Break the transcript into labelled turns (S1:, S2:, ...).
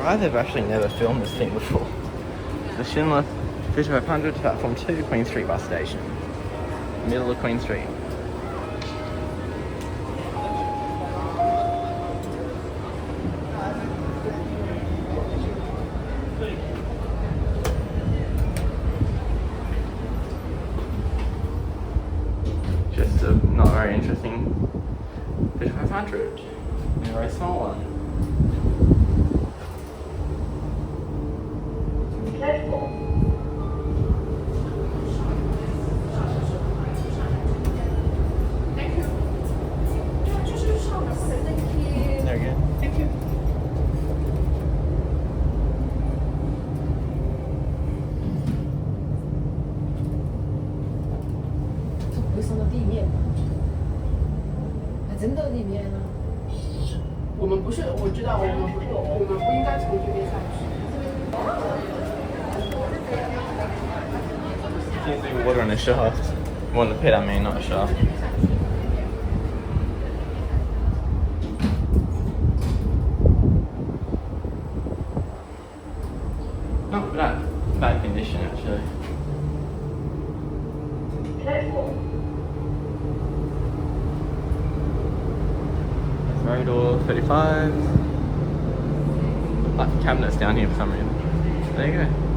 S1: surprised they've actually never filmed this thing before. The Schindler 5500, platform 2, Queen Street bus station. Middle of Queen Street. Just a not very interesting 5500. A very small one. There we go. Thank you.
S2: 不会送到地面吧？还真到地面了。
S3: 我们不是，我知道，我们不应该从这边下去。
S1: Seems to be water in the shaft. Well, in the pit, I mean, not a shaft. Not bad condition, actually. Varidor 35. Cabinets down here for some reason. There you go.